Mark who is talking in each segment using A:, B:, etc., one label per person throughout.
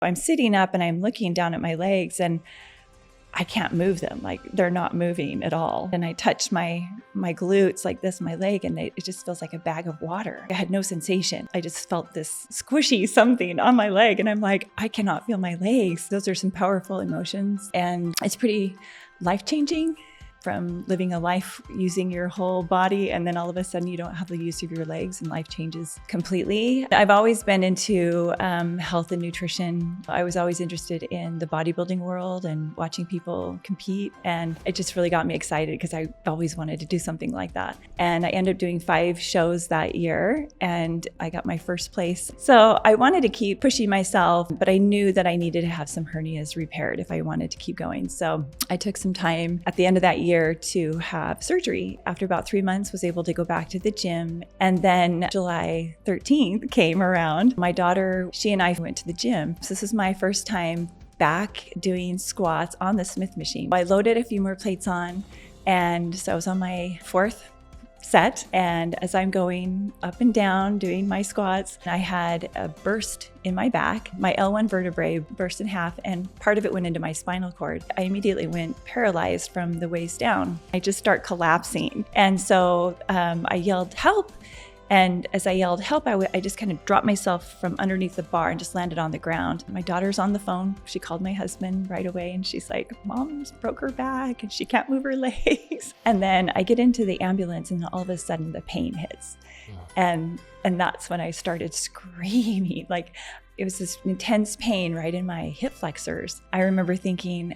A: I'm sitting up and I'm looking down at my legs and I can't move them. Like they're not moving at all. And I touched my glutes like this, my leg, and it just feels like a bag of water. I had no sensation. I just felt this squishy something on my leg. And I'm like, I cannot feel my legs. Those are some powerful emotions. And it's pretty life-changing. From living a life using your whole body, and then all of a sudden you don't have the use of your legs and life changes completely. I've always been into health and nutrition. I was always interested in the bodybuilding world and watching people compete, and it just really got me excited because I always wanted to do something like that. And I ended up doing 5 shows that year, and I got my first place. So I wanted to keep pushing myself, but I knew that I needed to have some hernias repaired if I wanted to keep going. So I took some time at the end of that year to have surgery. After about 3 months, was able to go back to the gym. And then July 13th came around. My daughter, she and I went to the gym. So this is my first time back doing squats on the Smith machine. I loaded a few more plates on, and so I was on my 4th set. And as I'm going up and down doing my squats, I had a burst in my back. My L1 vertebrae burst in half, and part of it went into my spinal cord. I immediately went paralyzed from the waist down. I just start collapsing. And so I yelled, help. And as I yelled help, I just kind of dropped myself from underneath the bar and just landed on the ground. My daughter's on the phone. She called my husband right away, and she's like, Mom's broke her back and she can't move her legs. And then I get into the ambulance, and all of a sudden the pain hits. And that's when I started screaming. Like it was this intense pain right in my hip flexors. I remember thinking,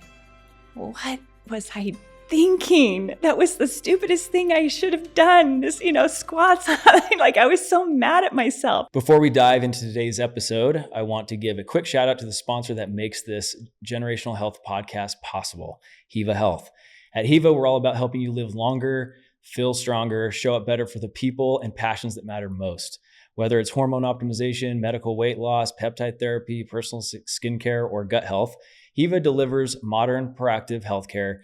A: what was I thinking? That was the stupidest thing I should have done. This, squats. Like I was so mad at myself.
B: Before we dive into today's episode, I want to give a quick shout out to the sponsor that makes this generational health podcast possible, Hiva Health. At Hiva, we're all about helping you live longer, feel stronger, show up better for the people and passions that matter most. Whether it's hormone optimization, medical weight loss, peptide therapy, personal skincare, or gut health, Hiva delivers modern, proactive healthcare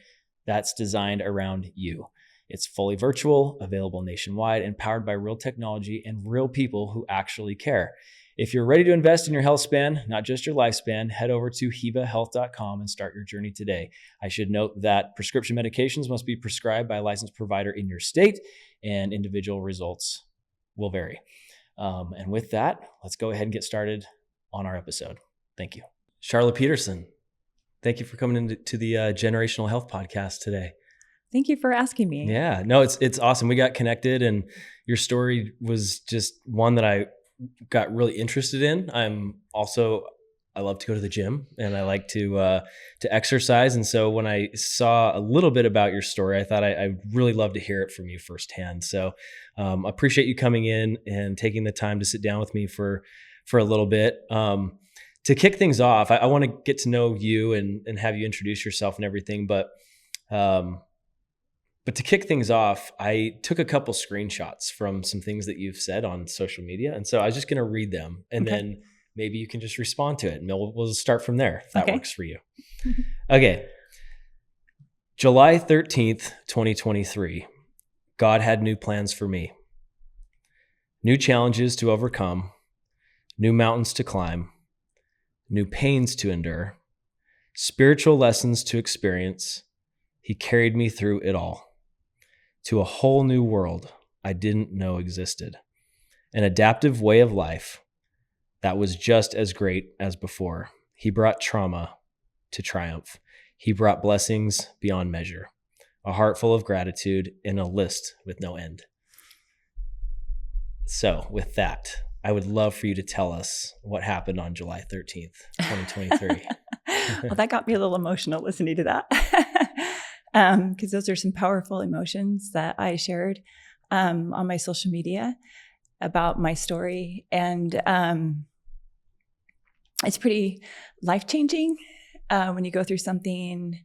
B: that's designed around you. It's fully virtual, available nationwide, and powered by real technology and real people who actually care. If you're ready to invest in your health span, not just your lifespan, head over to hivahealth.com and start your journey today. I should note that prescription medications must be prescribed by a licensed provider in your state, and individual results will vary. And with that, let's go ahead and get started on our episode. Thank you. Sharla Peterson, thank you for coming into the Generational Health Podcast today.
A: Thank you for asking me.
B: Yeah, no, it's awesome. We got connected, and your story was just one that I got really interested in. I love to go to the gym, and I like to exercise. And so when I saw a little bit about your story, I thought I'd really love to hear it from you firsthand. So I appreciate you coming in and taking the time to sit down with me for a little bit. To kick things off, I want to get to know you and have you introduce yourself and everything. But to kick things off, I took a couple screenshots from some things that you've said on social media. And so I was just going to read them, and then maybe you can just respond to it. And we'll start from there if that works for you. Okay. July 13th, 2023. God had new plans for me. New challenges to overcome. New mountains to climb. New pains to endure, spiritual lessons to experience. He carried me through it all to a whole new world I didn't know existed, an adaptive way of life that was just as great as before. He brought trauma to triumph. He brought blessings beyond measure, a heart full of gratitude, and a list with no end. So with that, I would love for you to tell us what happened on July 13th, 2023.
A: Well, that got me a little emotional listening to that. Because those are some powerful emotions that I shared on my social media about my story. And it's pretty life-changing when you go through something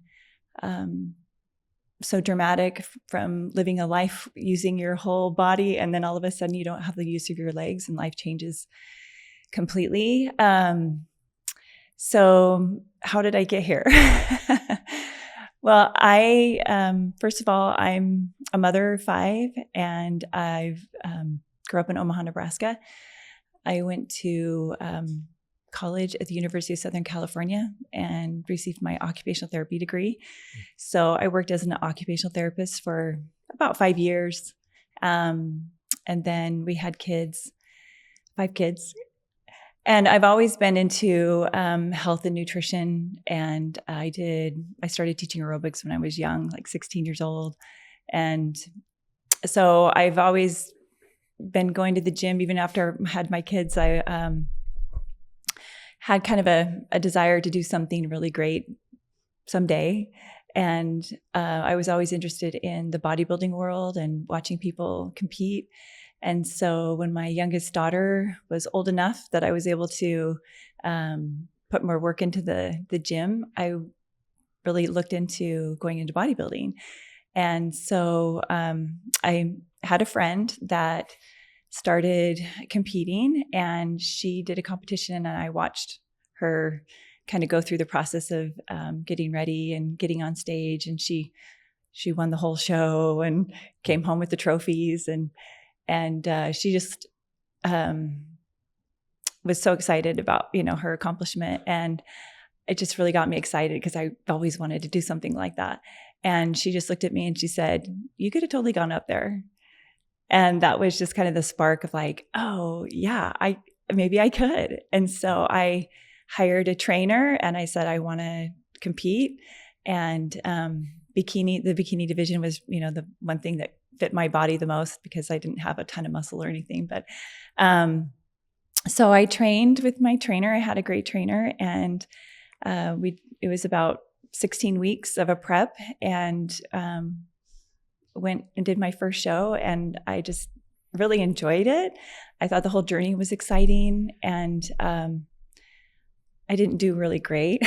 A: so dramatic, from living a life using your whole body, and then all of a sudden you don't have the use of your legs and life changes completely. So how did I get here? Well, first of all, I'm a mother of 5, and I grew up in Omaha, Nebraska. I went to college at the University of Southern California and received my occupational therapy degree. So I worked as an occupational therapist for about 5 years. And then we had 5 kids. And I've always been into health and nutrition. And I started teaching aerobics when I was young, like 16 years old. And so I've always been going to the gym. Even after I had my kids, I had kind of a desire to do something really great someday. And I was always interested in the bodybuilding world and watching people compete. And so when my youngest daughter was old enough that I was able to put more work into the gym, I really looked into going into bodybuilding. And so I had a friend that started competing, and she did a competition, and I watched her kind of go through the process of getting ready and getting on stage. And she won the whole show and came home with the trophies, and she just was so excited about, her accomplishment. And it just really got me excited because I always wanted to do something like that. And she just looked at me and she said, "You could have totally gone up there." And that was just kind of the spark of like, oh yeah, maybe I could. And so I hired a trainer and I said, I want to compete. And the bikini division was, the one thing that fit my body the most because I didn't have a ton of muscle or anything. But so I trained with my trainer. I had a great trainer, and it was about 16 weeks of a prep, and went and did my first show, and I just really enjoyed it. I thought the whole journey was exciting, and I didn't do really great.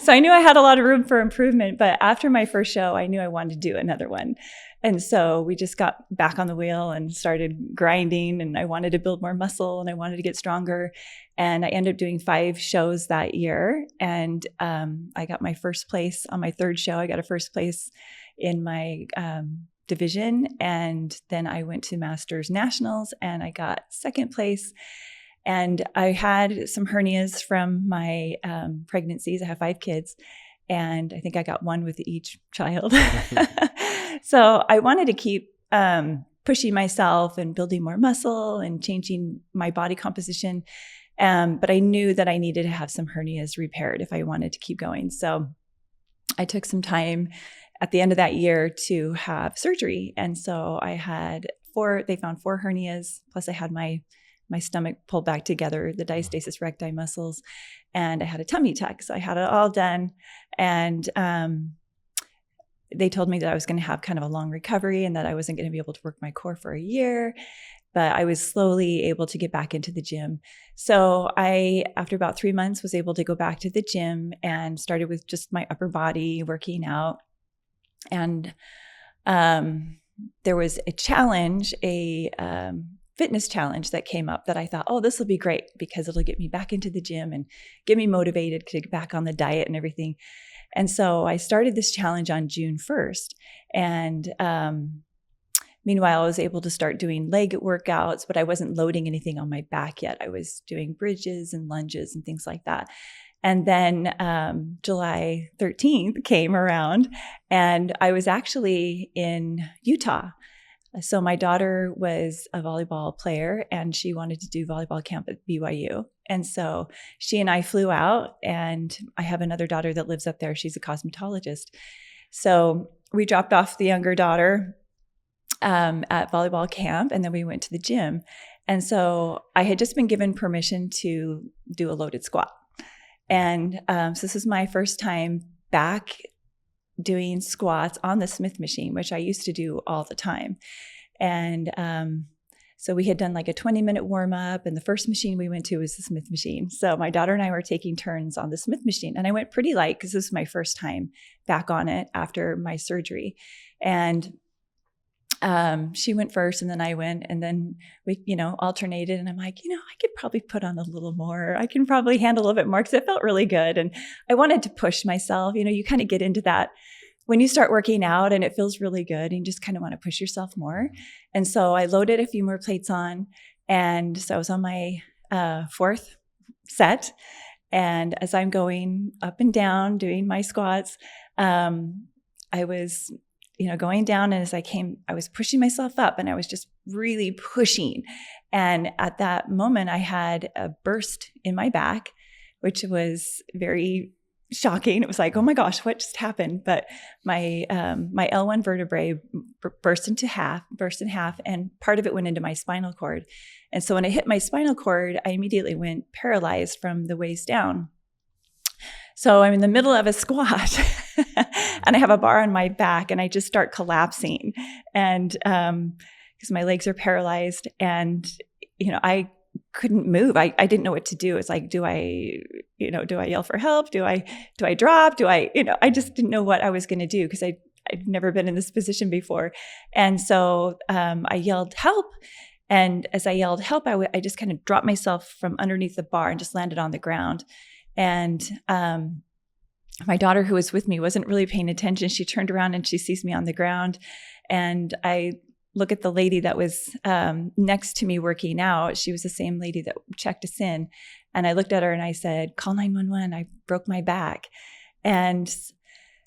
A: So I knew I had a lot of room for improvement, but after my first show, I knew I wanted to do another one. And so we just got back on the wheel and started grinding, and I wanted to build more muscle and I wanted to get stronger. And I ended up doing 5 shows that year. And I got my first place on my 3rd show. I got a first place in my division. And then I went to Masters Nationals and I got 2nd place. And I had some hernias from my pregnancies. I have 5 kids, and I think I got 1 with each child. So I wanted to keep pushing myself and building more muscle and changing my body composition. But I knew that I needed to have some hernias repaired if I wanted to keep going. So I took some time at the end of that year to have surgery. And so I had they found 4 hernias, plus I had my stomach pulled back together, the diastasis recti muscles, and I had a tummy tuck. So I had it all done. And they told me that I was going to have kind of a long recovery and that I wasn't going to be able to work my core for a year, but I was slowly able to get back into the gym. So after about 3 months, was able to go back to the gym and started with just my upper body working out. And there was a challenge, fitness challenge that came up that I thought, oh, this will be great because it'll get me back into the gym and get me motivated to get back on the diet and everything. And so I started this challenge on June 1st. And meanwhile, I was able to start doing leg workouts, but I wasn't loading anything on my back yet. I was doing bridges and lunges and things like that. And then July 13th came around, and I was actually in Utah. So my daughter was a volleyball player, and she wanted to do volleyball camp at BYU. And so she and I flew out, and I have another daughter that lives up there. She's a cosmetologist. So we dropped off the younger daughter at volleyball camp, and then we went to the gym. And so I had just been given permission to do a loaded squat. And so this is my first time back doing squats on the Smith machine, which I used to do all the time. And so we had done like a 20-minute warm up, and the first machine we went to was the Smith machine. So my daughter and I were taking turns on the Smith machine, and I went pretty light because this was my first time back on it after my surgery. And she went first, and then I went, and then we, alternated. And I'm like, I could probably put on a little more. I can probably handle a little bit more because it felt really good. And I wanted to push myself. You kind of get into that when you start working out and it feels really good, and you just kind of want to push yourself more. And so I loaded a few more plates on. And so I was on my 4th set. And as I'm going up and down doing my squats, I was, going down, and as I was pushing myself up, and I was just really pushing. And at that moment, I had a burst in my back, which was very shocking. It was like, oh my gosh, what just happened? But my L1 vertebrae burst in half, and part of it went into my spinal cord. And so when I hit my spinal cord, I immediately went paralyzed from the waist down. So I'm in the middle of a squat and I have a bar on my back, and I just start collapsing. And because my legs are paralyzed, and I couldn't move. I didn't know what to do. It's like, do I yell for help? Do I drop? I just didn't know what I was going to do, because I'd never been in this position before. And so I yelled help. And as I yelled help, I just kind of dropped myself from underneath the bar and just landed on the ground. And my daughter, who was with me, wasn't really paying attention. She turned around and she sees me on the ground. And I look at the lady that was next to me working out. She was the same lady that checked us in. And I looked at her and I said, call 911. I broke my back. And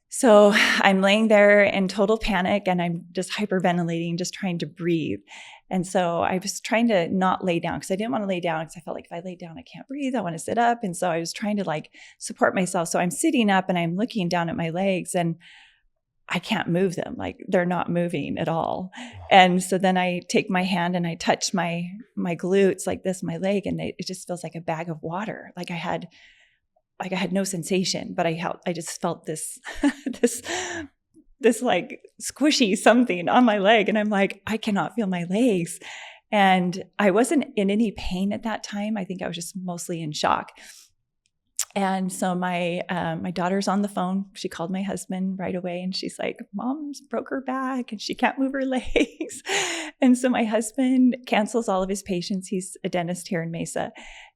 A: so I'm laying there in total panic, and I'm just hyperventilating, just trying to breathe. And so I was trying to not lay down, because I didn't want to lay down, because I felt like if I lay down, I can't breathe. I want to sit up. And so I was trying to support myself. So I'm sitting up and I'm looking down at my legs, and I can't move them. Like, they're not moving at all. And so then I take my hand and I touch my glutes like this, my leg, and it just feels like a bag of water. Like I had no sensation, but I just felt this this like squishy something on my leg. And I'm like, I cannot feel my legs. And I wasn't in any pain at that time. I think I was just mostly in shock. And so my daughter's on the phone. She called my husband right away, and she's like, Mom's broke her back and she can't move her legs. And so my husband cancels all of his patients. He's a dentist here in Mesa,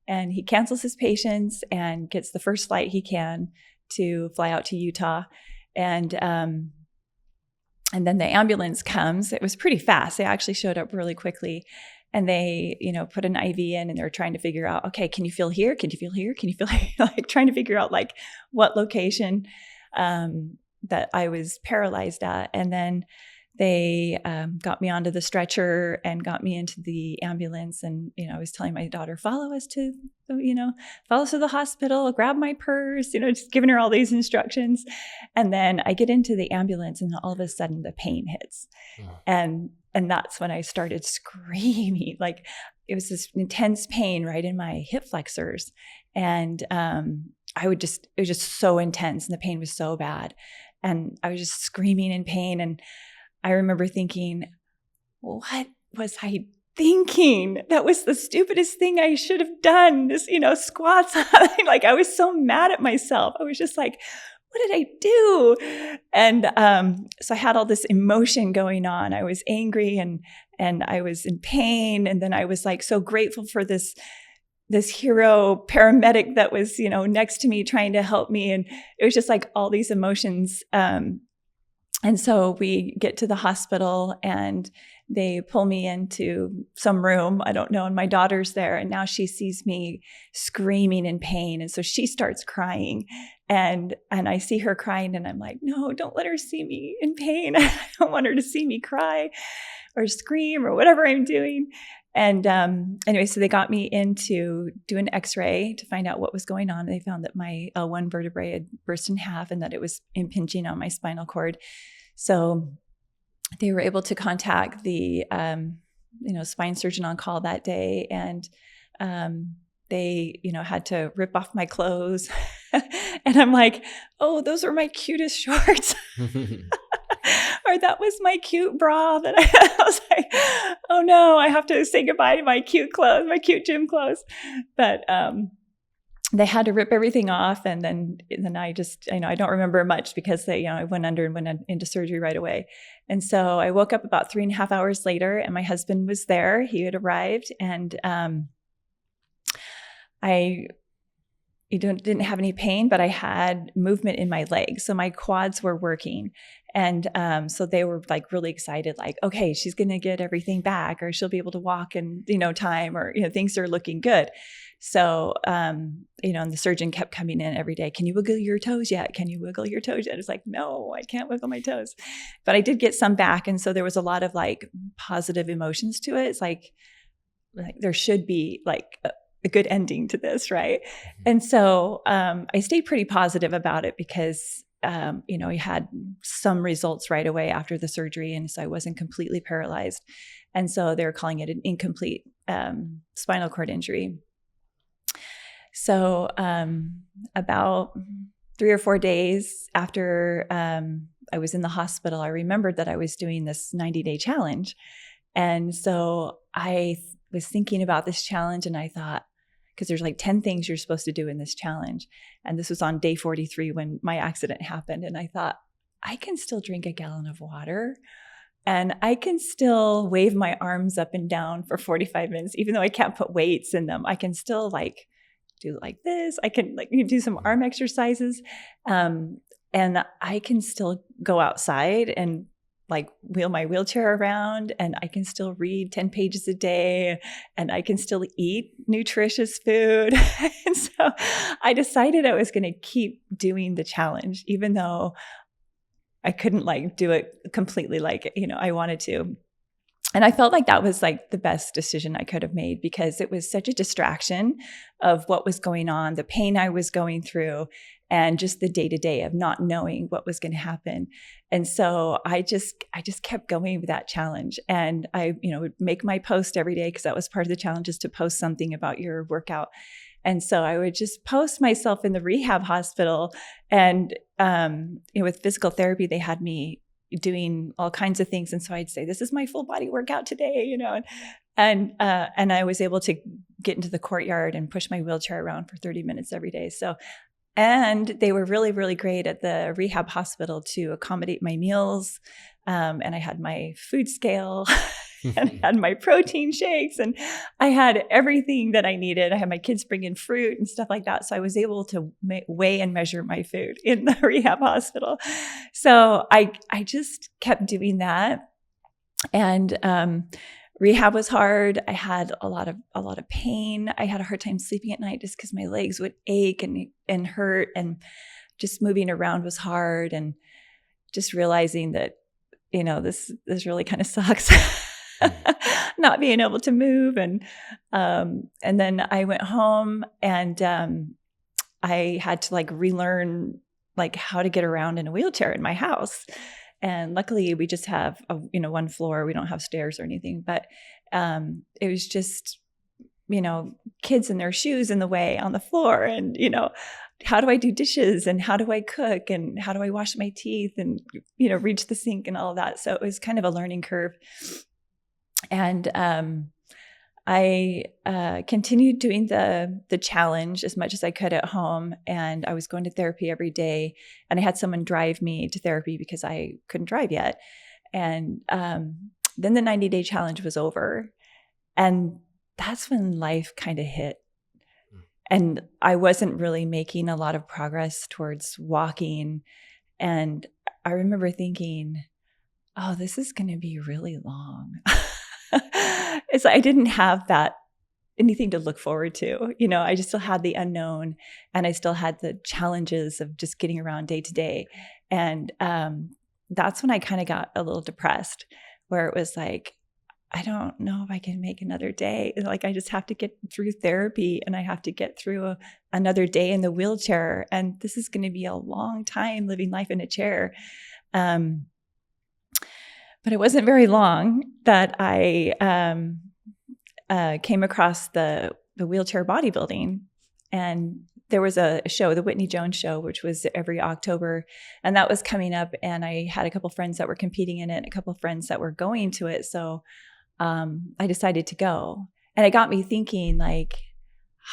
A: and he cancels his patients and gets the first flight he can to fly out to Utah. And then the ambulance comes. It was pretty fast. They actually showed up really quickly. And they, put an IV in, and they're trying to figure out, okay, can you feel here? Can you feel here? Can you feel here? Like trying to figure out what location that I was paralyzed at. And then they got me onto the stretcher and got me into the ambulance. And, I was telling my daughter, follow us to the hospital, grab my purse, just giving her all these instructions. And then I get into the ambulance, and all of a sudden the pain hits. And that's when I started screaming. Like, it was this intense pain right in my hip flexors. And it was just so intense, and the pain was so bad. And I was just screaming in pain. And I remember thinking, what was I thinking? That was the stupidest thing I should have done. This, squats. Like, I was so mad at myself. I was just like, what did I do? And so I had all this emotion going on. I was angry and I was in pain. And then I was like so grateful for this hero paramedic that was, next to me trying to help me. And it was just like all these emotions. And so we get to the hospital, and they pull me into some room, I don't know, and my daughter's there, and now she sees me screaming in pain. And so she starts crying, and I see her crying, and I'm like, no, don't let her see me in pain. I don't want her to see me cry or scream or whatever I'm doing. And anyway, so they got me in to do an x-ray to find out what was going on. They found that my L1 vertebrae had burst in half, and that it was impinging on my spinal cord. So they were able to contact the spine surgeon on call that day, and they had to rip off my clothes. And I'm like, oh, those are my cutest shorts. Or that was my cute bra that I was like, oh no, I have to say goodbye to my cute clothes, my cute gym clothes. But they had to rip everything off. And then I just, I don't remember much, because they, I went under and went into surgery right away. And so I woke up about 3.5 hours later, and my husband was there. He had arrived, and I didn't have any pain, but I had movement in my legs. So my quads were working. And so they were like really excited, like, okay, she's going to get everything back, or she'll be able to walk in, time, or, things are looking good. So, and the surgeon kept coming in every day. Can you wiggle your toes yet? Can you wiggle your toes yet? It's like, no, I can't wiggle my toes, but I did get some back. And so there was a lot of like positive emotions to it. It's like there should be like a good ending to this, right? And so I stayed pretty positive about it because, we had some results right away after the surgery. And so I wasn't completely paralyzed. And so they were calling it an incomplete spinal cord injury. So about 3 or 4 days after I was in the hospital, I remembered that I was doing this 90-day challenge. And so I was thinking about this challenge, and I thought, because there's like 10 things you're supposed to do in this challenge. And this was on day 43 when my accident happened. And I thought, I can still drink a gallon of water, and I can still wave my arms up and down for 45 minutes, even though I can't put weights in them. I can still like do like this. I can like do some arm exercises. And I can still go outside and like wheel my wheelchair around, and I can still read 10 pages a day, and I can still eat nutritious food. And so I decided I was going to keep doing the challenge, even though I couldn't like do it completely like, I wanted to. And I felt like that was like the best decision I could have made, because it was such a distraction of what was going on, the pain I was going through, and just the day-to-day of not knowing what was going to happen. And so I just kept going with that challenge. And I, would make my post every day, because that was part of the challenge, is to post something about your workout. And so I would just post myself in the rehab hospital. And with physical therapy, they had me doing all kinds of things. And so I'd say, this is my full body workout today, and I was able to get into the courtyard and push my wheelchair around for 30 minutes every day. So, and they were really, really great at the rehab hospital to accommodate my meals. And I had my food scale and I had my protein shakes, and I had everything that I needed. I had my kids bring in fruit and stuff like that. So I was able to weigh and measure my food in the rehab hospital. So I just kept doing that. And rehab was hard. I had a lot of pain. I had a hard time sleeping at night just because my legs would ache and hurt, and just moving around was hard, and just realizing that, this really kind of sucks. Not being able to move. And then I went home, and I had to like relearn like how to get around in a wheelchair in my house. And luckily we just have one floor. We don't have stairs or anything, but it was just, kids in their shoes in the way on the floor. And, how do I do dishes, and how do I cook, and how do I wash my teeth, and, reach the sink and all of that. So it was kind of a learning curve. And I continued doing the challenge as much as I could at home. And I was going to therapy every day, and I had someone drive me to therapy because I couldn't drive yet. And then the 90-day challenge was over. And that's when life kind of hit. And I wasn't really making a lot of progress towards walking. And I remember thinking, oh, this is going to be really long. It's like I didn't have anything to look forward to. I just still had the unknown, and I still had the challenges of just getting around day to day. And that's when I kind of got a little depressed, where it was like, I don't know if I can make another day. Like, I just have to get through therapy, and I have to get through another day in the wheelchair. And this is going to be a long time living life in a chair. But it wasn't very long that I came across the wheelchair bodybuilding. And there was a show, the Whitney Jones show, which was every October. And that was coming up. And I had a couple friends that were competing in it, and a couple friends that were going to it. So I decided to go. And it got me thinking, like,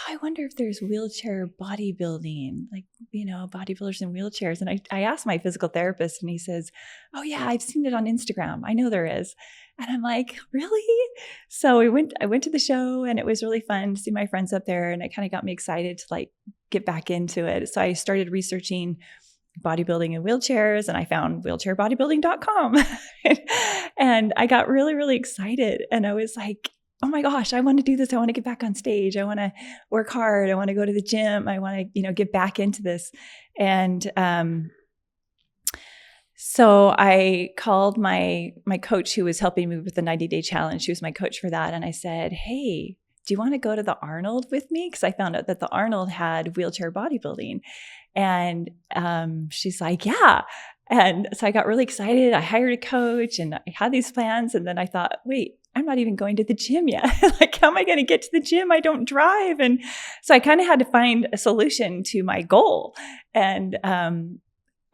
A: I wonder if there's wheelchair bodybuilding, like, bodybuilders in wheelchairs. And I asked my physical therapist, and he says, oh yeah, I've seen it on Instagram. I know there is. And I'm like, really? So I went to the show, and it was really fun to see my friends up there. And it kind of got me excited to like get back into it. So I started researching bodybuilding in wheelchairs, and I found wheelchairbodybuilding.com. And I got really, really excited. And I was like, oh my gosh, I want to do this. I want to get back on stage. I want to work hard. I want to go to the gym. I want to, get back into this. And, so I called my coach who was helping me with the 90-day challenge. She was my coach for that. And I said, hey, do you want to go to the Arnold with me? Because I found out that the Arnold had wheelchair bodybuilding. And she's like, yeah. And so I got really excited. I hired a coach and I had these plans. And then I thought, wait, I'm not even going to the gym yet. Like, how am I going to get to the gym? I don't drive. And so I kind of had to find a solution to my goal. And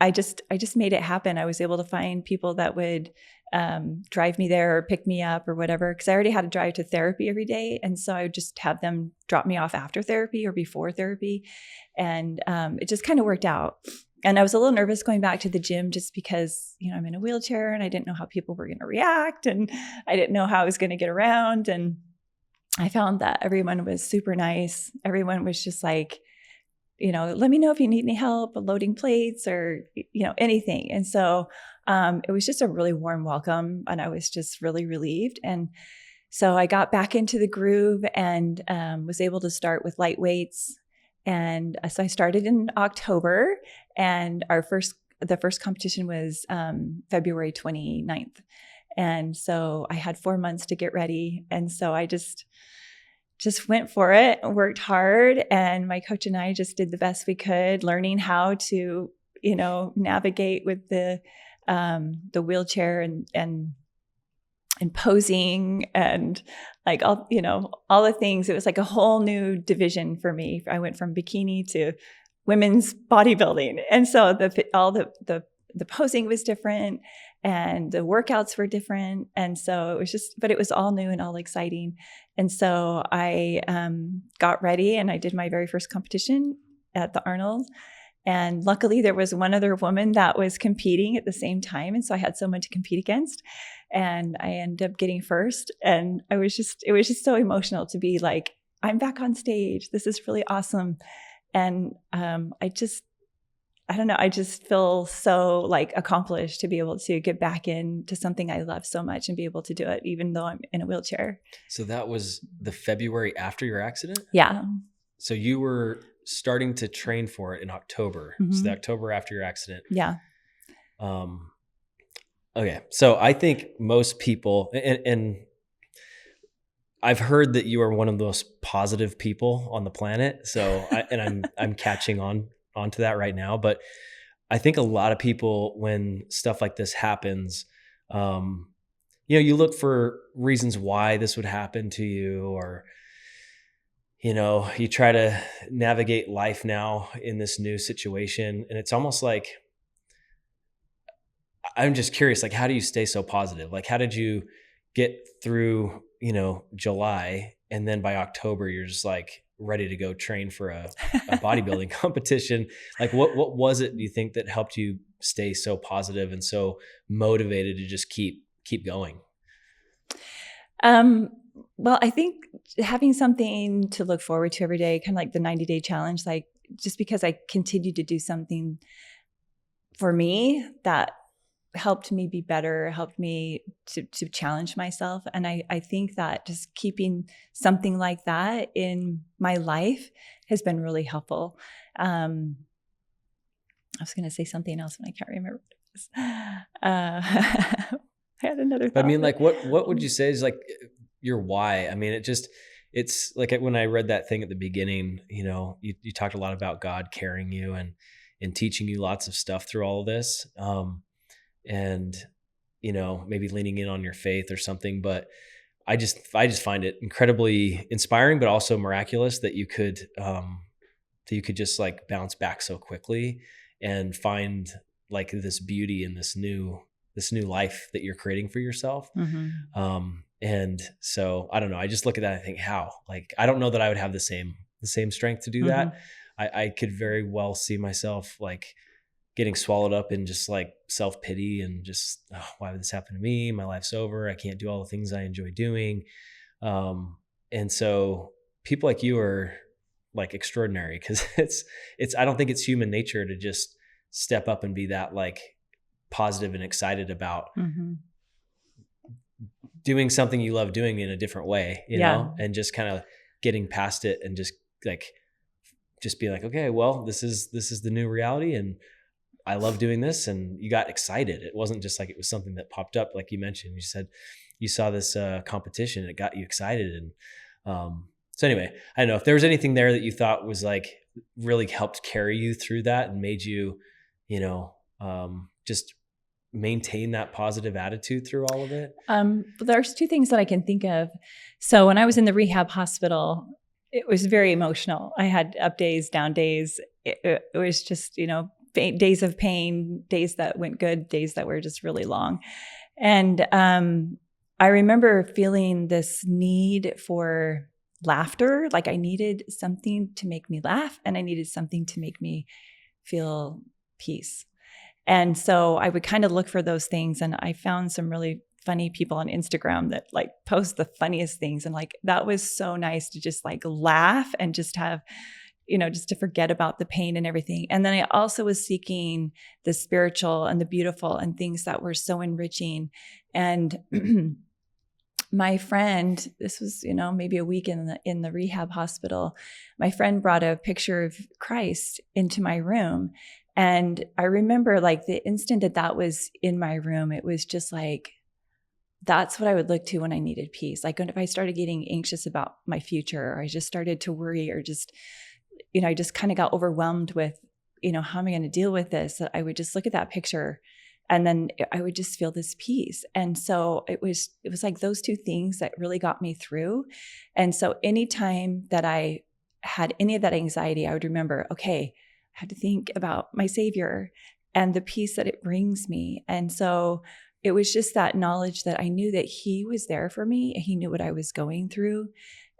A: I just made it happen. I was able to find people that would drive me there or pick me up or whatever, because I already had to drive to therapy every day. And so I would just have them drop me off after therapy or before therapy. And it just kind of worked out. And I was a little nervous going back to the gym just because, I'm in a wheelchair and I didn't know how people were going to react, and I didn't know how I was going to get around. And I found that everyone was super nice. Everyone was just like, let me know if you need any help loading plates or, anything. And so it was just a really warm welcome, and I was just really relieved. And so I got back into the groove and was able to start with light weights. And so I started in October, and the first competition was February 29th. And so I had 4 months to get ready. And so I just went for it, worked hard. And my coach and I just did the best we could, learning how to, navigate with the wheelchair and posing and like all the things. It was like a whole new division for me. I went from bikini to women's bodybuilding. And so the posing was different and the workouts were different. And so but it was all new and all exciting. And so I got ready and I did my very first competition at the Arnold. And luckily there was one other woman that was competing at the same time. And so I had someone to compete against, and I ended up getting first. And it was just so emotional to be like, I'm back on stage. This is really awesome. And I don't know. I just feel so like accomplished to be able to get back into something I love so much and be able to do it, even though I'm in a wheelchair.
B: So that was the February after your accident?
A: Yeah.
B: So you were starting to train for it in October.
A: Mm-hmm.
B: So the October after your accident.
A: Yeah.
B: Okay. So I think most people, and I've heard that you are one of the most positive people on the planet. So I'm catching onto that right now. But I think a lot of people, when stuff like this happens, you look for reasons why this would happen to you, or, you try to navigate life now in this new situation. And it's almost like, I'm just curious, like, how do you stay so positive? Like, how did you get through, July, and then by October, you're just like ready to go train for a bodybuilding competition? Like, what was it, do you think, that helped you stay so positive and so motivated to just keep going?
A: Well, I think having something to look forward to every day, kind of like the 90-day challenge, like just because I continued to do something for me that helped me be better, helped me to challenge myself. And I think that just keeping something like that in my life has been really helpful. I was going to say something else and I can't remember what it was. I had another thought.
B: I mean, like, what would you say is like your why? I mean, it's like when I read that thing at the beginning, you talked a lot about God carrying you and teaching you lots of stuff through all of this. And, maybe leaning in on your faith or something, but I just find it incredibly inspiring, but also miraculous that you could just like bounce back so quickly and find like this beauty in this new life that you're creating for yourself. Mm-hmm. And so I don't know, I just look at that and I think, how, like, I don't know that I would have the same strength to do mm-hmm. that. I could very well see myself like getting swallowed up in just like self-pity and just, oh, why would this happen to me? My life's over. I can't do all the things I enjoy doing. And so people like you are like extraordinary, because I don't think it's human nature to just step up and be that like positive and excited about doing something you love doing in a different way, you know, and just kind of getting past it and just be like, okay, well, this is the new reality, and I love doing this. And you got excited. It wasn't just like it was something that popped up. Like you mentioned, you said you saw this competition and it got you excited. And so anyway, I don't know if there was anything there that you thought was like really helped carry you through that and made you, you know, just maintain that positive attitude through all of it.
A: There's two things that I can think of. So when I was in the rehab hospital, it was very emotional. I had up days, down days. It was just, you know, days of pain, days that went good, days that were just really long. And I remember feeling this need for laughter. Like I needed something to make me laugh, and I needed something to make me feel peace. And so I would kind of look for those things, and I found some really funny people on Instagram that like post the funniest things. And like, that was so nice to just like laugh and just have, you know, just to forget about the pain and everything. And then I also was seeking the spiritual and the beautiful and things that were so enriching. And my friend, this was, you know, maybe a week in the rehab hospital, my friend brought a picture of Christ into my room. And I remember like the instant that was in my room, it was just like, that's what I would look to when I needed peace. Like if I started getting anxious about my future, or I just started to worry, or just, you know, I just kind of got overwhelmed with, you know, how am I going to deal with this? I would just look at that picture, and then I would just feel this peace. And so it was like those two things that really got me through. And so anytime that I had any of that anxiety, I would remember, okay, I had to think about my Savior and the peace that it brings me. And so it was just that knowledge that I knew that He was there for me. He knew what I was going through,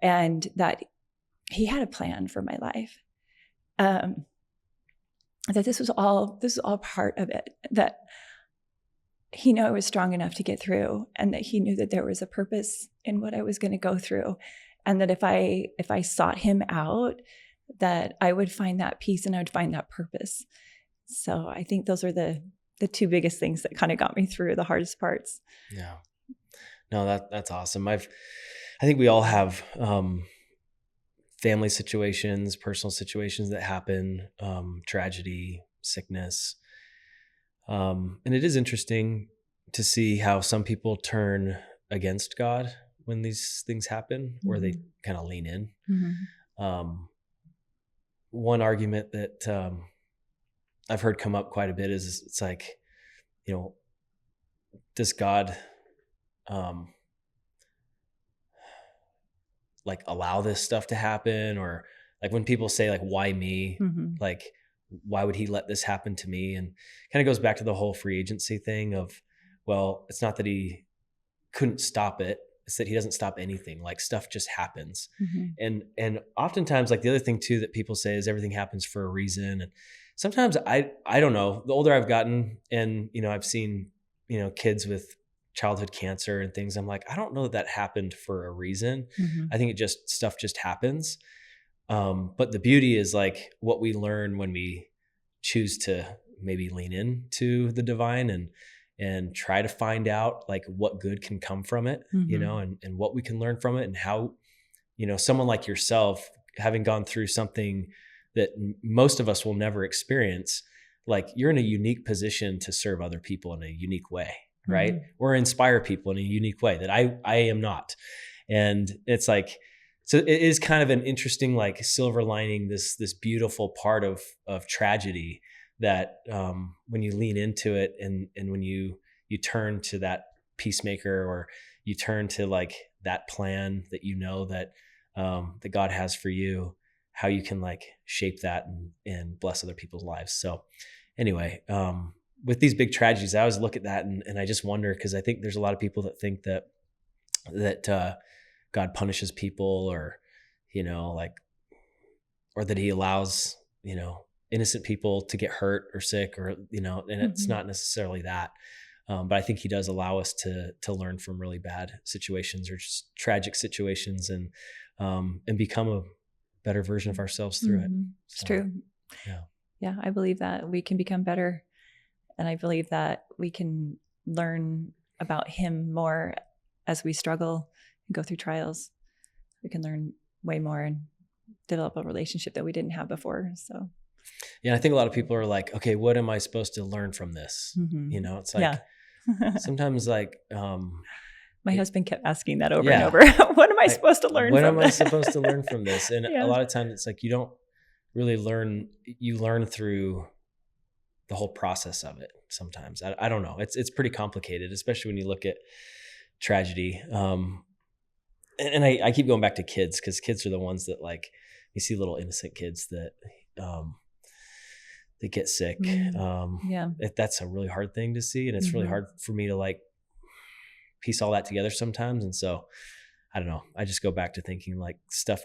A: and that He had a plan for my life. That this was all part of it, that He knew I was strong enough to get through, and that He knew that there was a purpose in what I was going to go through. And that if I sought Him out, that I would find that peace and I would find that purpose. So I think those are the two biggest things that kind of got me through the hardest parts.
B: Yeah. No, that's awesome. I think we all have family situations, personal situations that happen, tragedy, sickness. And it is interesting to see how some people turn against God when these things happen, or they kind of lean in. One argument that I've heard come up quite a bit is it's like, you know, does God like allow this stuff to happen? Or like when people say like, why me? Like, why would He let this happen to me? And kind of goes back to the whole free agency thing of, well, it's not that He couldn't stop it. It's that He doesn't stop anything. Like stuff just happens. And oftentimes, like the other thing too, that people say is everything happens for a reason. And sometimes I don't know, the older I've gotten, and, you know, I've seen, you know, kids with childhood cancer and things. I'm like, I don't know that happened for a reason. I think stuff just happens. But the beauty is like what we learn when we choose to maybe lean into the divine and try to find out like what good can come from it, you know, and what we can learn from it, and how, you know, someone like yourself, having gone through something that most of us will never experience, like you're in a unique position to serve other people in a unique way, right? Or inspire people in a unique way that I am not. And it's like, so it is kind of an interesting, like silver lining, this beautiful part of tragedy that when you lean into it and when you turn to that peacemaker, or you turn to like that plan that you know that that God has for you, how you can like shape that and bless other people's lives. So anyway, with these big tragedies, I always look at that and I just wonder, because I think there's a lot of people that think that God punishes people, or, you know, like, or that He allows, you know, innocent people to get hurt or sick or, and it's not necessarily that. But I think he does allow us to learn from really bad situations or just tragic situations and become a better version of ourselves through it.
A: It's true. Yeah. I believe that we can become better. And I believe that we can learn about him more as we struggle and go through trials. We can learn way more and develop a relationship that we didn't have before. So,
B: yeah, I think a lot of people are like, okay, what am I supposed to learn from this? It's like, sometimes like,
A: my husband kept asking that over and over. What am I supposed to learn from this?
B: What am I supposed to learn from this? And a lot of times it's like, you don't really learn, you learn through the whole process of it. Sometimes I don't know. It's pretty complicated, especially when you look at tragedy. And I keep going back to kids because kids are the ones that like, you see little innocent kids that, they get sick. That's a really hard thing to see. And it's really hard for me to like piece all that together sometimes. And so I don't know. I just go back to thinking like stuff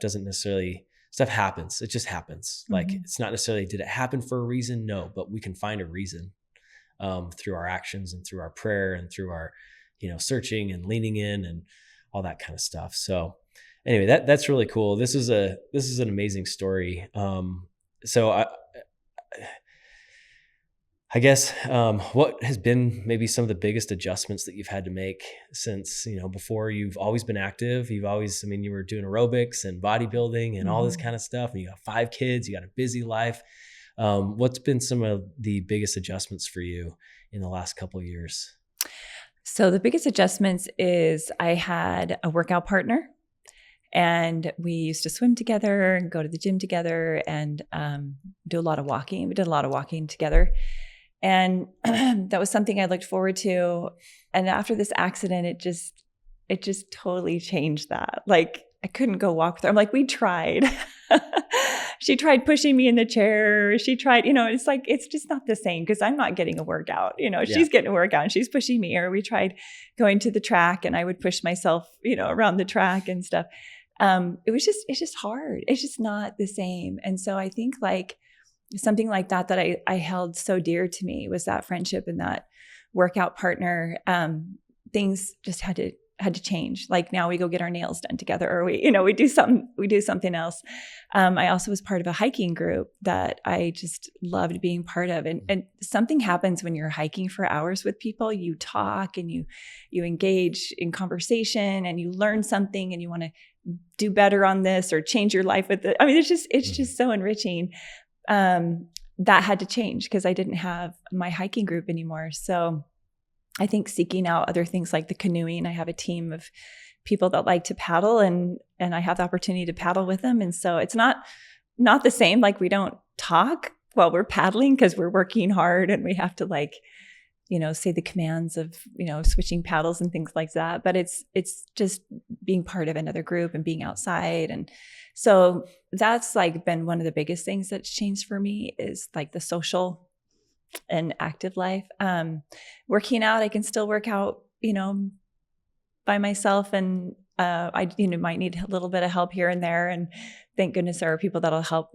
B: happens. It just happens. Like it's not necessarily, did it happen for a reason? No, but we can find a reason through our actions and through our prayer and through our, searching and leaning in and all that kind of stuff. So anyway, that's really cool. This is an amazing story. So I guess what has been maybe some of the biggest adjustments that you've had to make since, before you've always been active, you were doing aerobics and bodybuilding and all this kind of stuff, and you got 5 kids, you got a busy life. What's been some of the biggest adjustments for you in the last couple of years?
A: So the biggest adjustments is I had a workout partner, and we used to swim together and go to the gym together and do a lot of walking. We did a lot of walking together. And that was something I looked forward to. And after this accident, it just totally changed that. Like I couldn't go walk with her. I'm like, we tried. She tried pushing me in the chair. She tried, it's like, it's just not the same because I'm not getting a workout. She's getting a workout and she's pushing me. Or we tried going to the track and I would push myself, around the track and stuff. It's just hard. It's just not the same. And so I think like something like that I held so dear to me was that friendship and that workout partner. Things just had to change. Like now we go get our nails done together, or we do something else. I also was part of a hiking group that I just loved being part of. And something happens when you're hiking for hours with people. You talk and you engage in conversation and you learn something and you want to do better on this or change your life with it. It's just so enriching. That had to change because I didn't have my hiking group anymore. So I think seeking out other things like the canoeing, I have a team of people that like to paddle and I have the opportunity to paddle with them. And so it's not the same. Like we don't talk while we're paddling because we're working hard and we have to say the commands of, switching paddles and things like that. But it's just being part of another group and being outside. And so that's like been one of the biggest things that's changed for me is like the social and active life. Working out, I can still work out, by myself, and I might need a little bit of help here and there. And thank goodness there are people that'll help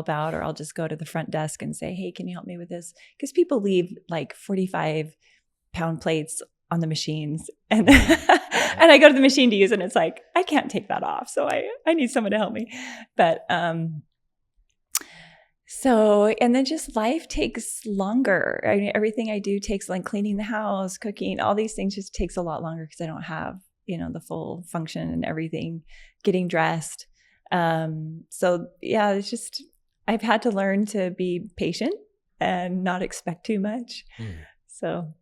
A: out, or I'll just go to the front desk and say, hey, can you help me with this? Because people leave like 45-pound plates on the machines and and I go to the machine to use it and it's like, I can't take that off. So I need someone to help me. But and then just life takes longer. Everything I do takes, like cleaning the house, cooking, all these things just takes a lot longer because I don't have, the full function and everything, getting dressed. It's just, I've had to learn to be patient and not expect too much. So.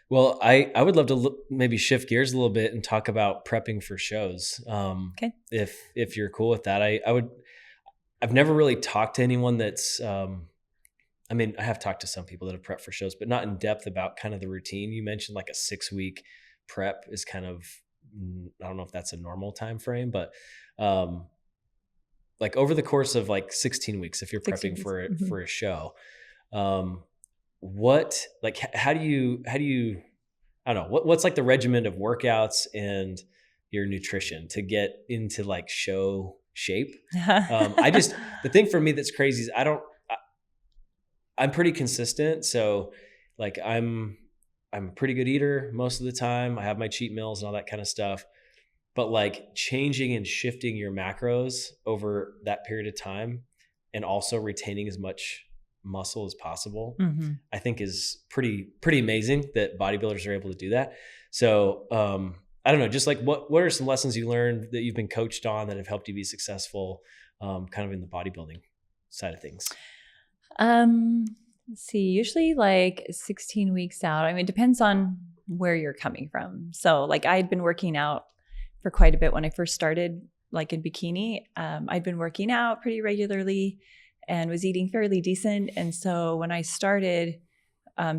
B: Well, I would love to maybe shift gears a little bit and talk about prepping for shows. Okay. If you're cool with that, I've never really talked to anyone that's, I have talked to some people that have prepped for shows, but not in depth about kind of the routine. You mentioned like a 6-week prep is kind of, I don't know if that's a normal time frame, but like over the course of like 16 weeks, if you're prepping for a show, how do you, I don't know, what's like the regimen of workouts and your nutrition to get into like show shape? The thing for me that's crazy is I'm pretty consistent. So like I'm a pretty good eater most of the time. I have my cheat meals and all that kind of stuff. But like changing and shifting your macros over that period of time and also retaining as much muscle as possible, I think is pretty amazing that bodybuilders are able to do that. So I don't know, just like what are some lessons you learned that you've been coached on that have helped you be successful kind of in the bodybuilding side of things?
A: Let's see, usually like 16 weeks out. I mean, it depends on where you're coming from. So like I had been working out for quite a bit when I first started, like in bikini. I'd been working out pretty regularly and was eating fairly decent. And so when I started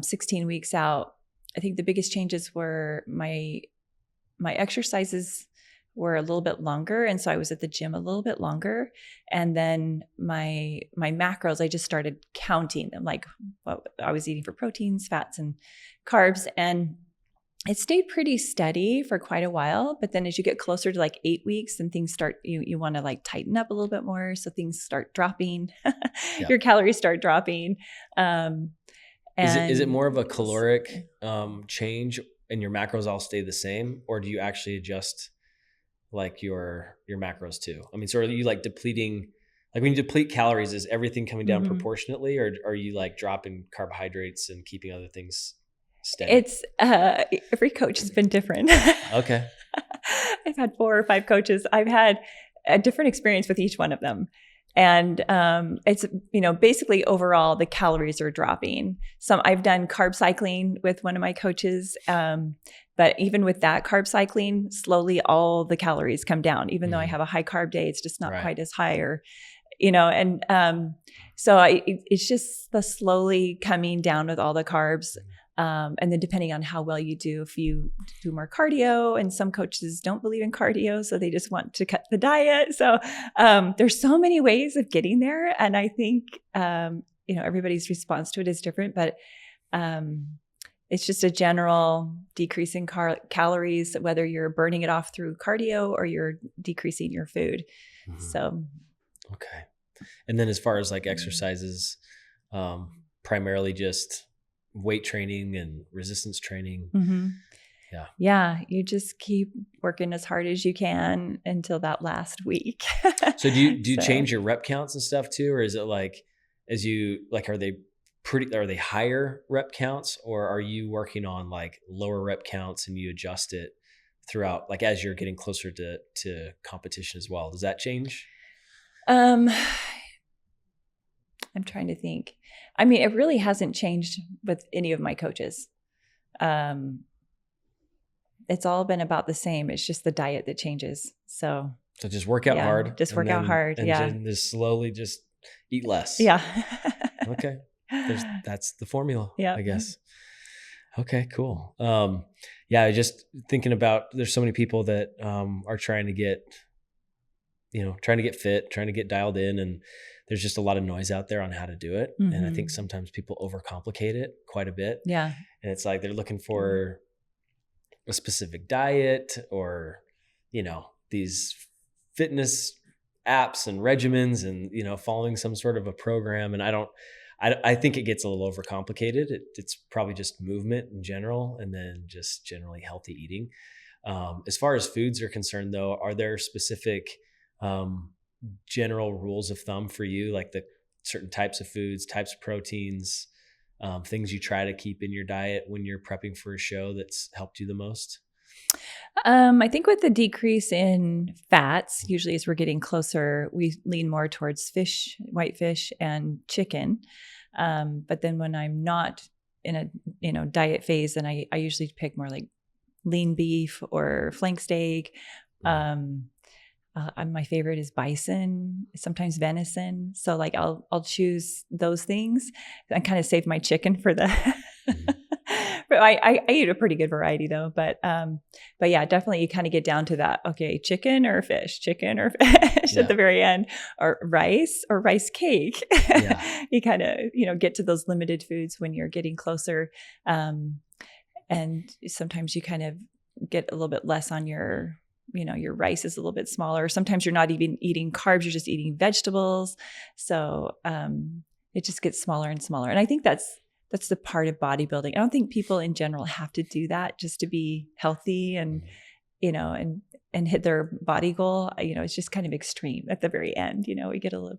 A: 16 weeks out, I think the biggest changes were my exercises were a little bit longer. And so I was at the gym a little bit longer. And then my macros, I just started counting them, like what I was eating for proteins, fats, and carbs. And it stayed pretty steady for quite a while. But then as you get closer to like 8 weeks, then things start, you want to like tighten up a little bit more. So things start dropping, your calories start dropping.
B: Is it more of a caloric change and your macros all stay the same? Or do you actually adjust like your macros too? I mean, so are you like depleting, like when you deplete calories, is everything coming down proportionately, or are you like dropping carbohydrates and keeping other things steady?
A: It's every coach has been different.
B: Okay.
A: I've had 4 or 5 coaches. I've had a different experience with each one of them. And it's, basically overall the calories are dropping. I've done carb cycling with one of my coaches. But even with that carb cycling, slowly all the calories come down. Even though I have a high carb day, it's just not quite as high, or, so it's just the slowly coming down with all the carbs. And then depending on how well you do, if you do more cardio, and some coaches don't believe in cardio, so they just want to cut the diet. So there's so many ways of getting there. And I think, everybody's response to it is different, but it's just a general decrease in calories, whether you're burning it off through cardio or you're decreasing your food. So.
B: Okay. And then as far as like exercises, primarily just weight training and resistance training.
A: Yeah. You just keep working as hard as you can until that last week.
B: So do you change your rep counts and stuff too? Or is it like, are they higher rep counts, or are you working on like lower rep counts and you adjust it throughout, like as you're getting closer to competition as well? Does that change?
A: I'm trying to think. I mean, it really hasn't changed with any of my coaches. It's all been about the same. It's just the diet that changes. So
B: just work out hard.
A: Just work out hard.
B: And then just slowly just eat less.
A: Yeah.
B: Okay. That's the formula, I guess. Okay, cool. Just thinking about, there's so many people that are trying to get fit, trying to get dialed in, and there's just a lot of noise out there on how to do it. And I think sometimes people overcomplicate it quite a bit.
A: Yeah.
B: And it's like they're looking for a specific diet, or, these fitness apps and regimens, and, following some sort of a program. And I think it gets a little overcomplicated. It's probably just movement in general, and then just generally healthy eating. As far as foods are concerned though, are there specific general rules of thumb for you, like the certain types of foods, types of proteins, things you try to keep in your diet when you're prepping for a show that's helped you the most?
A: I think with the decrease in fats, usually as we're getting closer, we lean more towards fish, white fish, and chicken. But then when I'm not in a diet phase, then I usually pick more like lean beef or flank steak. My favorite is bison, sometimes venison. So like I'll choose those things and kind of save my chicken for the. But I eat a pretty good variety though. But yeah, definitely you kind of get down to that. Okay, chicken or fish at the very end, or rice cake. Yeah. You kind of get to those limited foods when you're getting closer, and sometimes you kind of get a little bit less on your. Your rice is a little bit smaller. Sometimes you're not even eating carbs, you're just eating vegetables. So it just gets smaller and smaller. And I think that's the part of bodybuilding. I don't think people in general have to do that just to be healthy and, and hit their body goal. It's just kind of extreme at the very end. We get a little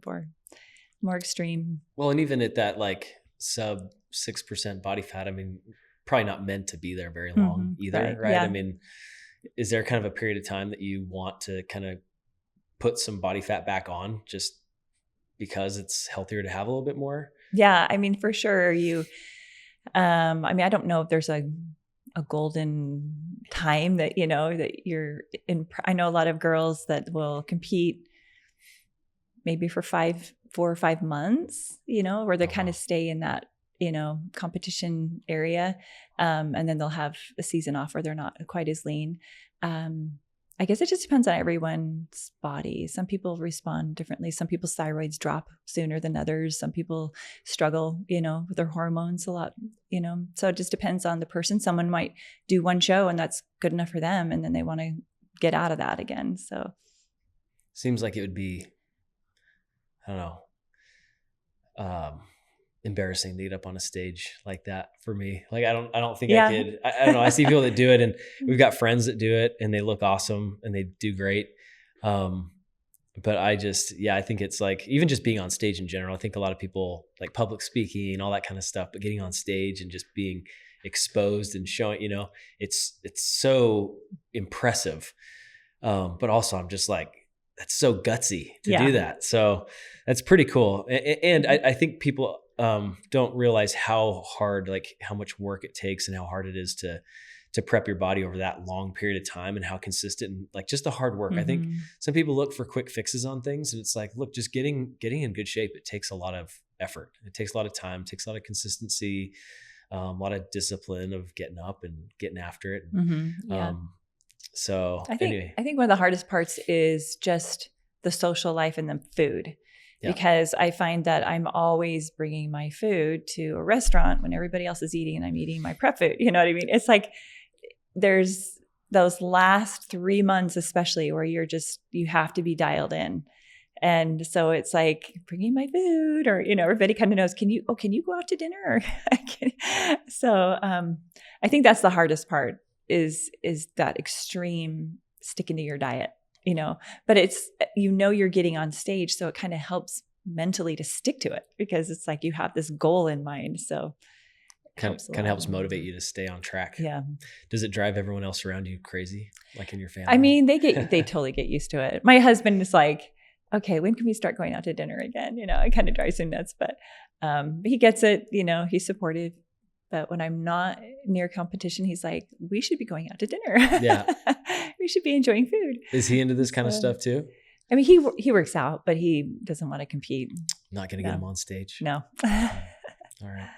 A: more extreme.
B: Well, and even at that like sub 6% body fat, I mean, probably not meant to be there very long either, right?
A: Yeah.
B: I mean, is there kind of a period of time that you want to kind of put some body fat back on just because it's healthier to have a little bit more?
A: Yeah. I mean, for sure I don't know if there's a golden time that, that you're in. I know a lot of girls that will compete maybe for 4 or 5 months, where they kind of stay in that, competition area. And then they'll have a season off where they're not quite as lean. I guess it just depends on everyone's body. Some people respond differently. Some people's thyroids drop sooner than others. Some people struggle, with their hormones a lot, so it just depends on the person. Someone might do one show and that's good enough for them, and then they want to get out of that again. So
B: seems like it would be, I don't know, embarrassing to get up on a stage like that for me. Like, I don't think I could. I don't know. I see people that do it, and we've got friends that do it and they look awesome and they do great. But I think it's like, even just being on stage in general, I think a lot of people like public speaking and all that kind of stuff, but getting on stage and just being exposed and showing, it's so impressive. But also I'm just like, that's so gutsy to do that. So that's pretty cool. And I think people don't realize how hard, like how much work it takes and how hard it is to prep your body over that long period of time, and how consistent and like just the hard work. I think some people look for quick fixes on things, and it's like, look, just getting in good shape, it takes a lot of effort. It takes a lot of time, it takes a lot of consistency, a lot of discipline of getting up and getting after it. So
A: I think one of the hardest parts is just the social life and the food. Yeah. Because I find that I'm always bringing my food to a restaurant when everybody else is eating, and I'm eating my prep food. You know what I mean? It's like there's those last 3 months, especially, where you have to be dialed in. And so it's like bringing my food, or, everybody kind of knows, can you go out to dinner? So I think that's the hardest part is that extreme sticking to your diet. But it's, you're getting on stage, so it kind of helps mentally to stick to it, because it's like you have this goal in mind. So
B: kind of helps motivate you to stay on track.
A: Yeah.
B: Does it drive everyone else around you crazy, like in your family?
A: I mean, they totally get used to it. My husband is like, okay, when can we start going out to dinner again? It kind of drives him nuts, but he gets it. He's supportive. But when I'm not near competition, he's like, we should be going out to dinner. Yeah. We should be enjoying food.
B: Is he into this kind of stuff too?
A: I mean, he works out, but he doesn't want to compete.
B: Not going to get him on stage.
A: No.
B: All right.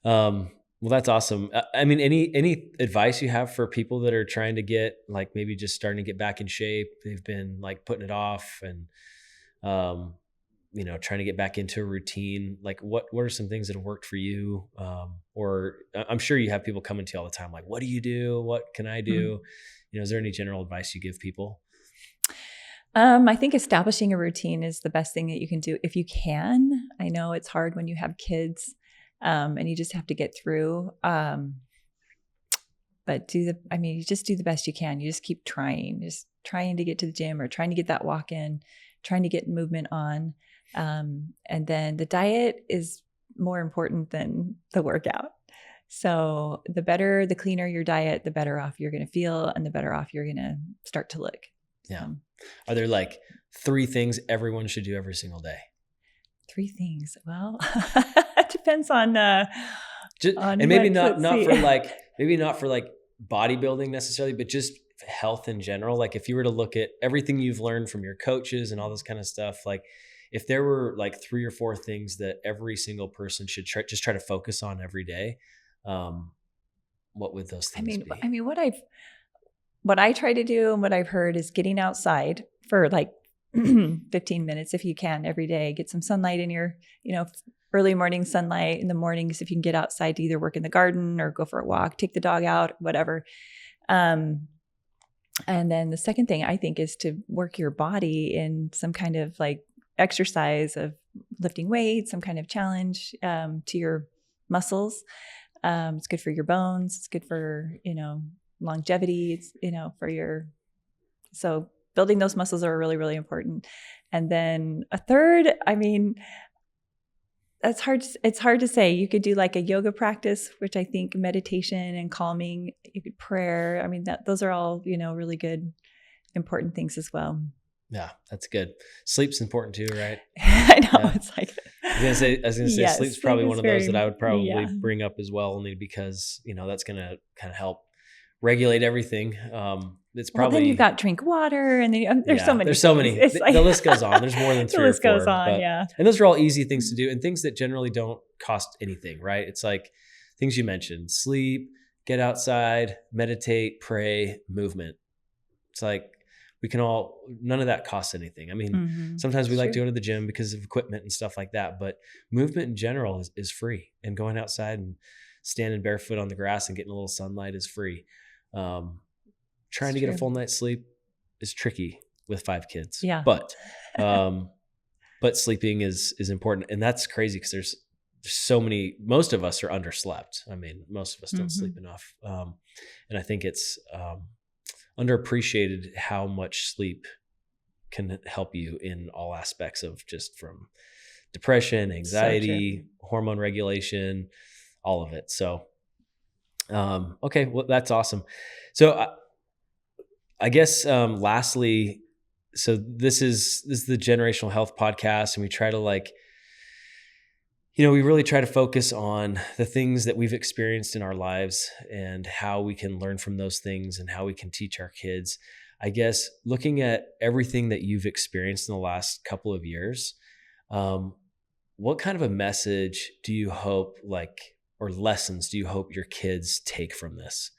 B: Well, that's awesome. I mean, any advice you have for people that are trying to get, like, maybe just starting to get back in shape? They've been like putting it off and, trying to get back into a routine. Like, what are some things that have worked for you? Or I'm sure you have people coming to you all the time, like, what do you do? What can I do? Is there any general advice you give people?
A: I think establishing a routine is the best thing that you can do if you can. I know it's hard when you have kids, and you just have to get through. But you just do the best you can. You just keep trying to get to the gym, or trying to get that walk in, trying to get movement on. And then the diet is more important than the workout. So the cleaner your diet, the better off you're going to feel, and the better off you're going to start to look.
B: Yeah. Are there like 3 things everyone should do every single day?
A: 3 things. Well, it depends on, and
B: maybe not for like bodybuilding necessarily, but just health in general. Like, if you were to look at everything you've learned from your coaches and all this kind of stuff, like if there were like 3 or 4 things that every single person should try to focus on every day, what would those things be?
A: I mean, what I try to do and what I've heard is getting outside for like 15 minutes if you can every day. Get some sunlight in your, early morning sunlight in the mornings. If you can get outside to either work in the garden or go for a walk, take the dog out, whatever. And then the second thing I think is to work your body in some kind of like exercise of lifting weights, some kind of challenge to your muscles. It's good for your bones. It's good for, longevity. It's, so building those muscles are really, really important. And then a third, it's hard to say. You could do like a yoga practice, which I think meditation and calming, you could prayer. Those are all, really good, important things as well.
B: Yeah, that's good. Sleep's important too, right?
A: I know. Yeah. It's like,
B: I was going to say
A: yes,
B: sleep's probably one of those that I would probably
A: yeah.
B: bring up as well, only because, that's going to kind of help regulate everything. It's probably,
A: then you've got drink water, and then there's so many.
B: There's so many. The list goes on. There's more than 3 or 4. The list goes on,
A: yeah.
B: And those are all easy things to do, and things that generally don't cost anything, right? It's like things you mentioned: sleep, get outside, meditate, pray, movement. It's like none of that costs anything. Sometimes we like to go to the gym because of equipment and stuff like that, but movement in general is free, and going outside and standing barefoot on the grass and getting a little sunlight is free. Trying to get a full night's sleep is tricky with 5 kids.
A: Yeah.
B: But sleeping is important. And that's crazy because there's so many, most of us are underslept. Most of us don't sleep enough. And I think it's underappreciated how much sleep can help you in all aspects of just from depression, anxiety, hormone regulation, all of it. So, okay, well, that's awesome. So I guess, lastly, so this is the Generational Health Podcast, and we try to we really try to focus on the things that we've experienced in our lives and how we can learn from those things and how we can teach our kids. I guess looking at everything that you've experienced in the last couple of years, what kind of a message do you hope or lessons do you hope your kids take from this?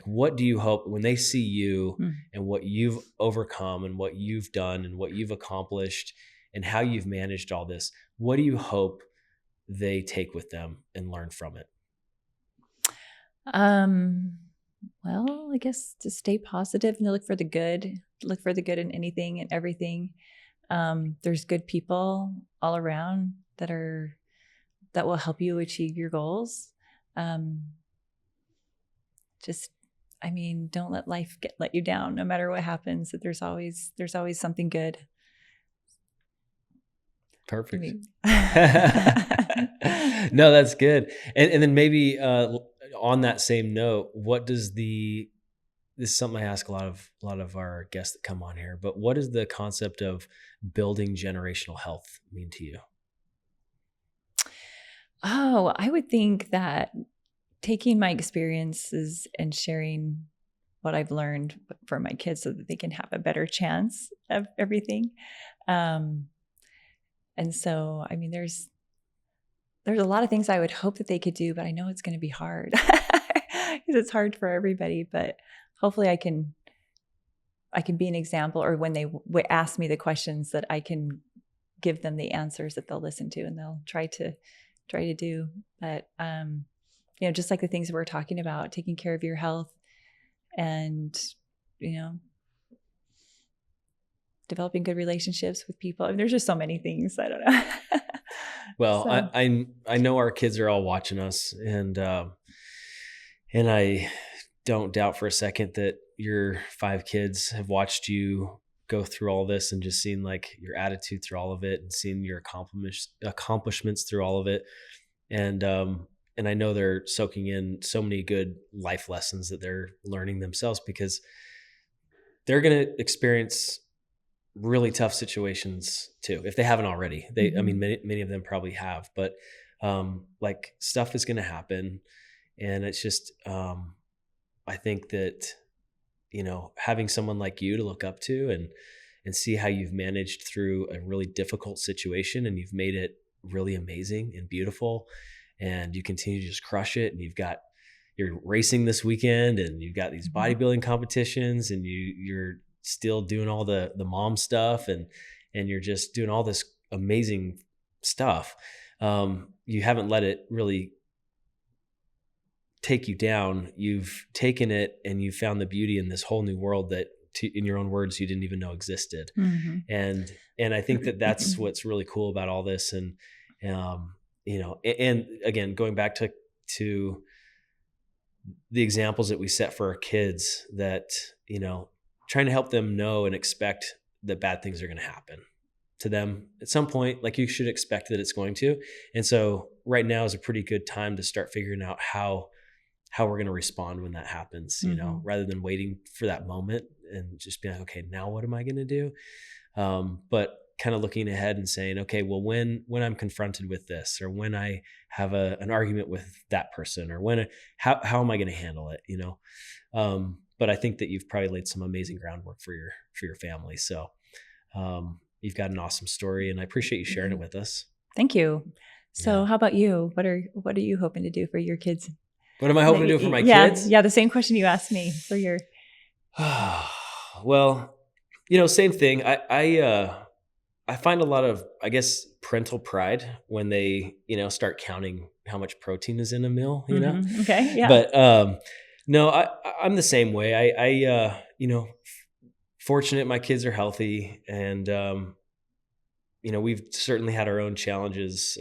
B: What do you hope when they see you and what you've overcome and what you've done and what you've accomplished and how you've managed all this? What do you hope they take with them and learn from it?
A: Well, I guess to stay positive and to look for the good in anything and everything. There's good people all around that will help you achieve your goals. Don't let life let you down. No matter what happens, that there's always something good.
B: Perfect. No, that's good. And then maybe on that same note, this is something I ask a lot of our guests that come on here, but what does the concept of building generational health mean to you?
A: Oh, I would think that taking my experiences and sharing what I've learned for my kids so that they can have a better chance of everything. And so, there's a lot of things I would hope that they could do, but I know it's going to be hard because it's hard for everybody, but hopefully I can be an example, or when they ask me the questions, that I can give them the answers that they'll listen to and they'll try to do. But, just like the things that we're talking about, taking care of your health and, developing good relationships with people. There's just so many things. I don't know.
B: Well, so. I know our kids are all watching us, and I don't doubt for a second that your 5 kids have watched you go through all this and just seen your attitude through all of it and seen your accomplishments through all of it. And I know they're soaking in so many good life lessons that they're learning themselves, because they're going to experience really tough situations too, if they haven't already. Many of them probably have, but stuff is going to happen. And it's just, I think that, having someone like you to look up to and see how you've managed through a really difficult situation and you've made it really amazing and beautiful, and you continue to just crush it, and you're racing this weekend, and you've got these bodybuilding competitions, and you're still doing all the mom stuff, and you're just doing all this amazing stuff. You haven't let it really take you down. You've taken it and you found the beauty in this whole new world that in your own words, you didn't even know existed.
A: Mm-hmm.
B: And I think that that's what's really cool about all this. And, and again, going back to the examples that we set for our kids, that, trying to help them know and expect that bad things are going to happen to them at some point. Like, you should expect that it's going to. And so right now is a pretty good time to start figuring out how we're going to respond when that happens, rather than waiting for that moment and just being like, okay, now what am I going to do? But kind of looking ahead and saying, okay, well, when I'm confronted with this, or when I have an argument with that person, or how am I going to handle it? But I think that you've probably laid some amazing groundwork for your family. So, you've got an awesome story, and I appreciate you sharing it with us.
A: Thank you. So how about you? What are you hoping to do for your kids?
B: What am I hoping to do for my kids?
A: Yeah. The same question you asked me for your.
B: Well, same thing. I find a lot of, I guess, parental pride when they, start counting how much protein is in a meal,
A: Mm-hmm. Okay. Yeah.
B: But, no, I'm the same way. I fortunate my kids are healthy, and, we've certainly had our own challenges,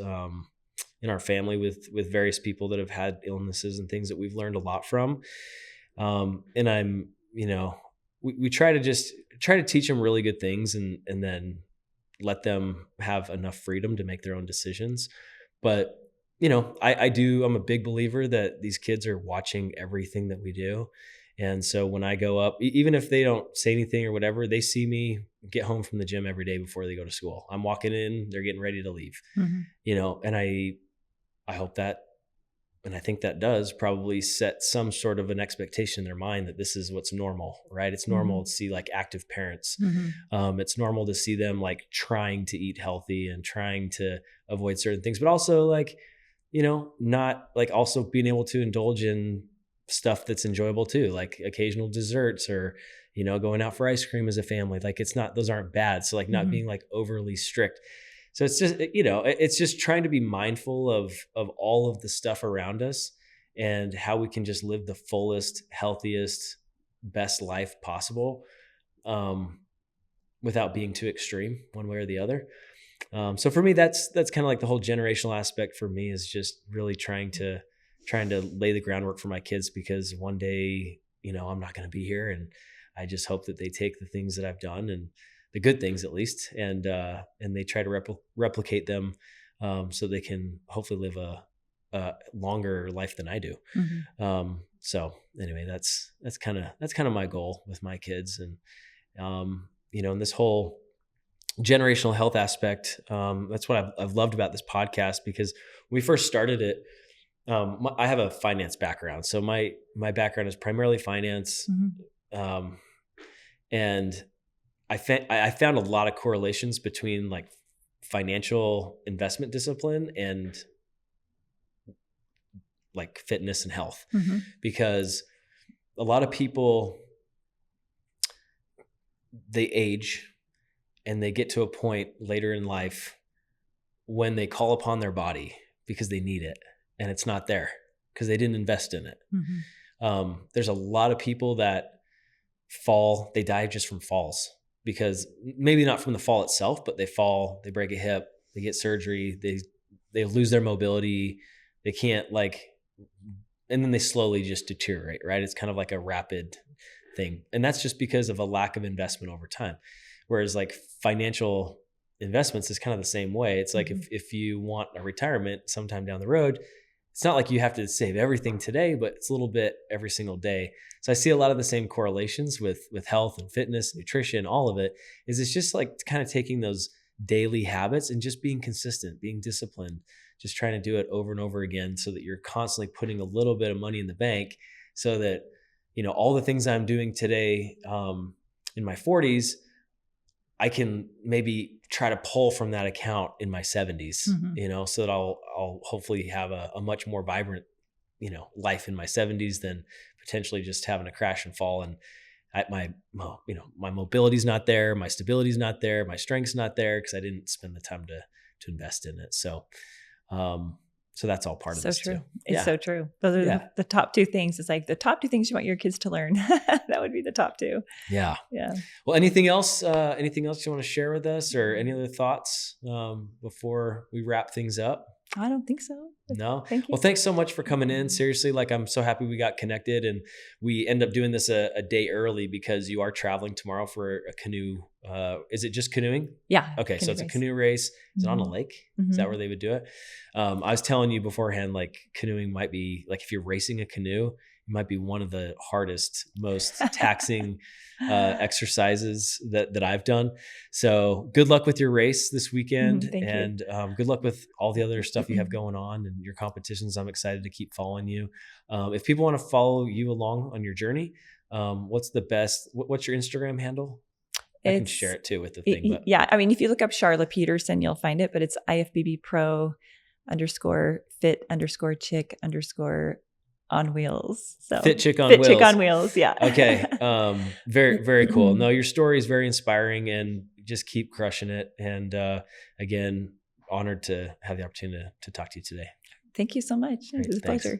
B: in our family with various people that have had illnesses and things that we've learned a lot from. And I'm, we try to teach them really good things, and then let them have enough freedom to make their own decisions. But, I'm a big believer that these kids are watching everything that we do. And so when I go up, even if they don't say anything or whatever, they see me get home from the gym every day before they go to school. I'm walking in, they're getting ready to leave, and I hope that, and I think that does probably set some sort of an expectation in their mind that this is what's normal, right? It's normal to see like active parents. It's normal to see them like trying to eat healthy and trying to avoid certain things, but also like, not like also being able to indulge in stuff that's enjoyable too, like occasional desserts, or, going out for ice cream as a family. Like, those aren't bad. So like not being like overly strict. So it's just, it's just trying to be mindful of all of the stuff around us, and how we can just live the fullest, healthiest, best life possible, without being too extreme one way or the other. So for me, that's kind of like the whole generational aspect for me, is just really trying to lay the groundwork for my kids, because one day, I'm not going to be here, and I just hope that they take the things that I've done, and the good things at least, and they try to replicate them, so they can hopefully live a longer life than I do. So anyway, that's kind of my goal with my kids. And and this whole generational health aspect, that's what I've loved about this podcast, because when we first started it, I have a finance background, so my background is primarily finance, and I found a lot of correlations between like financial investment discipline and like fitness and health, because a lot of people, they age and they get to a point later in life when they call upon their body because they need it, and it's not there because they didn't invest in it. There's a lot of people that they die just from falls, because maybe not from the fall itself, but they fall, they break a hip, they get surgery, they lose their mobility, they can't and then they slowly just deteriorate, right? It's kind of like a rapid thing. And that's just because of a lack of investment over time. Whereas like financial investments is kind of the same way. It's like if you want a retirement sometime down the road, it's not like you have to save everything today, but it's a little bit every single day. So I see a lot of the same correlations with health and fitness, nutrition, all of it. It's just like kind of taking those daily habits and just being consistent, being disciplined, just trying to do it over and over again, so that you're constantly putting a little bit of money in the bank, so that, all the things I'm doing today, in my 40s, I can maybe try to pull from that account in my 70s, so that I'll hopefully have a much more vibrant, life in my 70s than potentially just having a crash and fall. And my mobility's not there, my stability's not there, my strength's not there, because I didn't spend the time to invest in it. So, So that's all part of
A: So
B: this
A: true.
B: too.
A: It's so true. Those are the top two things. It's like the top two things you want your kids to learn. That would be the top two.
B: Yeah.
A: Yeah.
B: Well, anything else you want to share with us, or any other thoughts before we wrap things up?
A: I don't think so.
B: No.
A: Thank you.
B: Well, thanks so much for coming in. Seriously, like, I'm so happy we got connected, and we end up doing this a day early because you are traveling tomorrow for a canoe. Is it just canoeing?
A: Yeah.
B: Okay. So it's a canoe race. Is it on a lake? Is that where they would do it? I was telling you beforehand, like, canoeing might be, like, if you're racing a canoe, it might be one of the hardest, most taxing exercises that I've done. So good luck with your race this weekend.
A: Thank
B: and good luck with all the other stuff you have going on and your competitions. I'm excited to keep following you. If people want to follow you along on your journey, what's your Instagram handle? I can share it too with the thing. But
A: yeah, I mean, if you look up Sharla Peterson, you'll find it, but it's IFBB Pro _fit_chick_ on wheels. So
B: Fit chick on
A: Fit
B: wheels.
A: Chick on wheels. Yeah.
B: Okay. Very, very cool. No, your story is very inspiring, and just keep crushing it. And again, honored to have the opportunity to talk to you today.
A: Thank you so much. It was a pleasure.